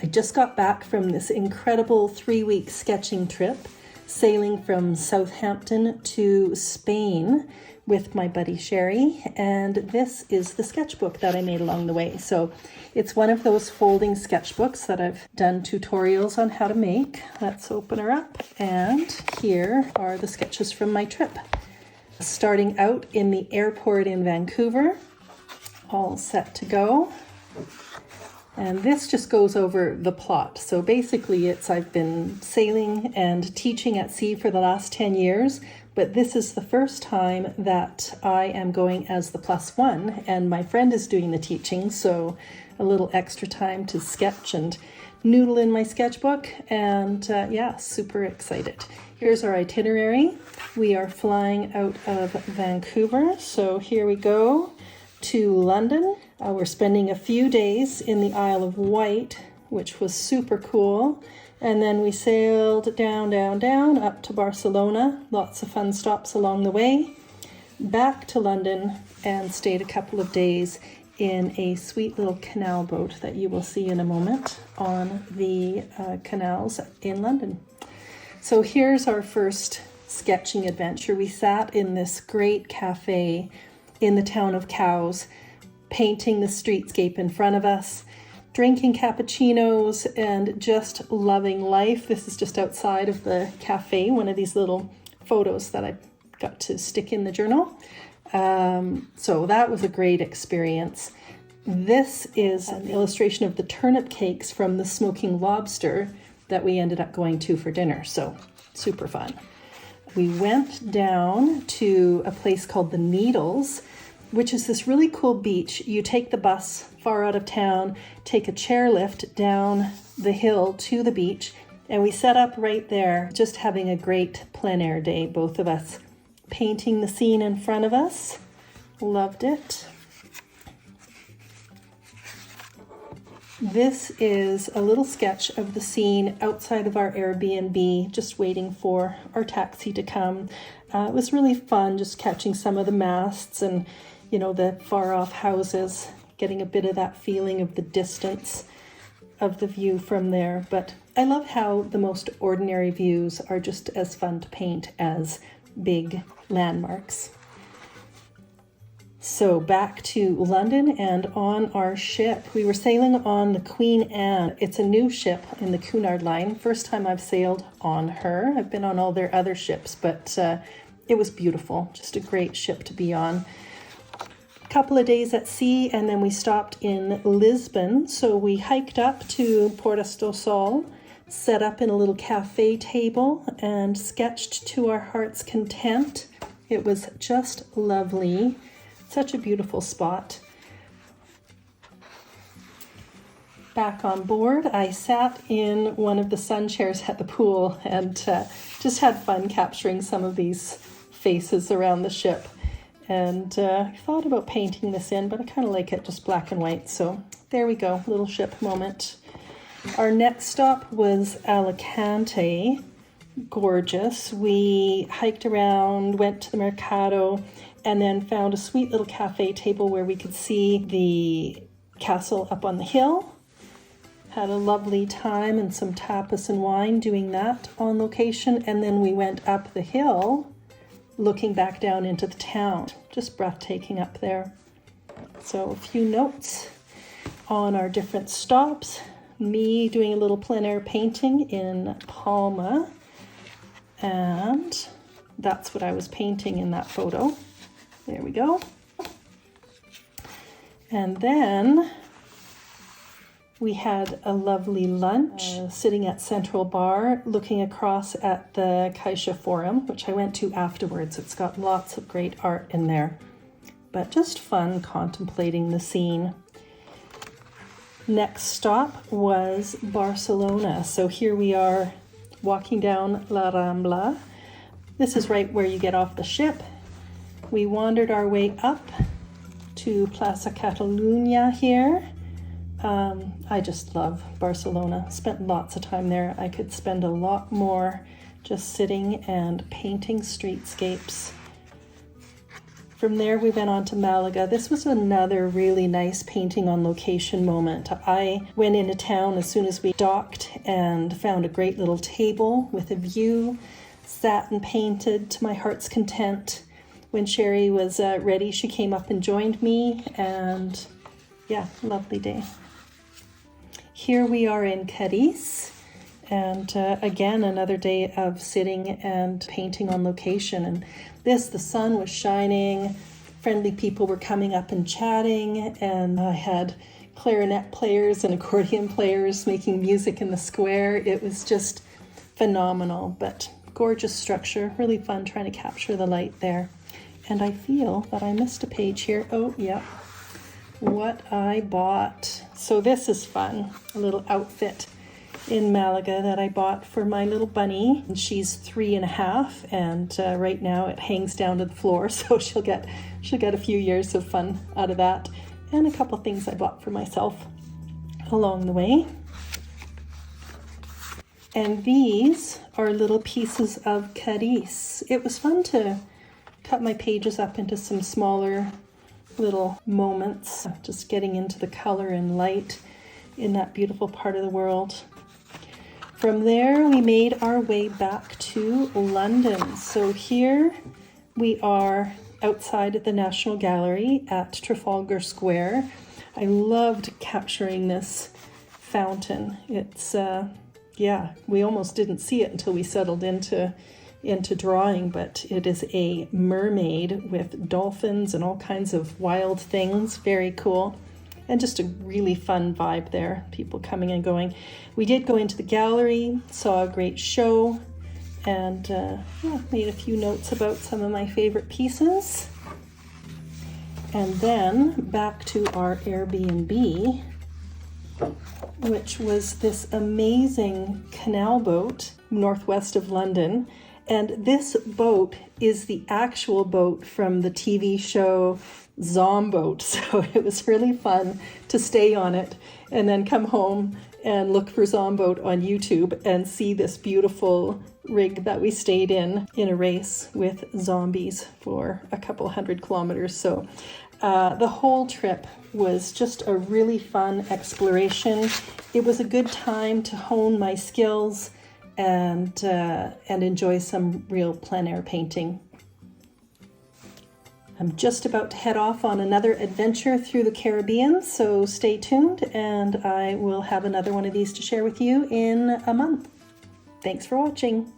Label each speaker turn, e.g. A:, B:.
A: I just got back from this incredible 3-week sketching trip, sailing from Southampton to Spain with my buddy Sherry, and this is the sketchbook that I made along the way. So it's one of those folding sketchbooks that I've done tutorials on how to make. Let's open her up, and here are the sketches from my trip. Starting out in the airport in Vancouver, all set to go. And this just goes over the plot. So basically I've been sailing and teaching at sea for the last 10 years, but this is the first time that I am going as the +1 and my friend is doing the teaching. So a little extra time to sketch and noodle in my sketchbook, and yeah, super excited. Here's our itinerary. We are flying out of Vancouver. So here we go to London. We're spending a few days in the Isle of Wight, which was super cool. And then we sailed down up to Barcelona. Lots of fun stops along the way. Back to London and stayed a couple of days in a sweet little canal boat that you will see in a moment on the canals in London. So here's our first sketching adventure. We sat in this great cafe in the town of Cowes, painting the streetscape in front of us, drinking cappuccinos and just loving life. This is just outside of the cafe, one of these little photos that I got to stick in the journal. So that was a great experience. This is an illustration of the turnip cakes from the Smoking Lobster that we ended up going to for dinner. So super fun. We went down to a place called the Needles, which is this really cool beach. You take the bus far out of town, take a chairlift down the hill to the beach, and we set up right there, just having a great plein air day, both of us, painting the scene in front of us. Loved it. This is a little sketch of the scene outside of our Airbnb, just waiting for our taxi to come. It was really fun just catching some of the masts and, you know, the far off houses, getting a bit of that feeling of the distance of the view from there. But I love how the most ordinary views are just as fun to paint as big landmarks. So back to London and on our ship. We were sailing on the Queen Anne. It's a new ship in the Cunard line. First time I've sailed on her. I've been on all their other ships, but it was beautiful. Just a great ship to be on. A couple of days at sea, and then we stopped in Lisbon. So we hiked up to Porto do Sol, set up in a little cafe table, and sketched to our heart's content. It was just lovely. Such a beautiful spot. Back on board, I sat in one of the sun chairs at the pool and just had fun capturing some of these faces around the ship. And I thought about painting this in, but I kind of like it just black and white. So there we go, little ship moment. Our next stop was Alicante. Gorgeous. We hiked around, went to the Mercado, and then found a sweet little cafe table where we could see the castle up on the hill. Had a lovely time and some tapas and wine doing that on location. And then we went up the hill, looking back down into the town. Just breathtaking up there. So a few notes on our different stops. Me doing a little plein air painting in Palma. And that's what I was painting in that photo. There we go. And then we had a lovely lunch sitting at Central Bar, looking across at the Caixa Forum, which I went to afterwards. It's got lots of great art in there, but just fun contemplating the scene. Next stop was Barcelona. So here we are walking down La Rambla. This is right where you get off the ship. We wandered our way up to Plaza Catalunya here. I just love Barcelona. Spent lots of time there. I could spend a lot more just sitting and painting streetscapes. From there, we went on to Malaga. This was another really nice painting on location moment. I went into town as soon as we docked and found a great little table with a view, sat and painted to my heart's content. When Sherry was ready, she came up and joined me, and yeah, lovely day. Here we are in Cadiz, and again, another day of sitting and painting on location. And the sun was shining, friendly people were coming up and chatting, and I had clarinet players and accordion players making music in the square. It was just phenomenal, but gorgeous structure, really fun trying to capture the light there. And I feel that I missed a page here. Oh, yeah, what I bought. So this is fun, a little outfit in Malaga that I bought for my little bunny. And she's 3.5, and right now it hangs down to the floor, so she'll get a few years of fun out of that. And a couple things I bought for myself along the way. And these are little pieces of Cadiz. It was fun to cut my pages up into some smaller little moments, just getting into the color and light in that beautiful part of the world. From there, we made our way back to London. So here we are outside at the National Gallery at Trafalgar Square. I loved capturing this fountain. It's, we almost didn't see it until we settled into drawing, but it is a mermaid with dolphins and all kinds of wild things. Very cool. And just a really fun vibe there, people coming and going. We did go into the gallery, saw a great show, and made a few notes about some of my favorite pieces. And then back to our Airbnb, which was this amazing canal boat northwest of London. And this boat is the actual boat from the TV show Zomboat. So it was really fun to stay on it and then come home and look for Zomboat on YouTube and see this beautiful rig that we stayed in a race with zombies for a couple 100 kilometers. So the whole trip was just a really fun exploration. It was a good time to hone my skills and enjoy some real plein air painting. I'm just about to head off on another adventure through the Caribbean, so stay tuned, and I will have another one of these to share with you in a month. Thanks for watching.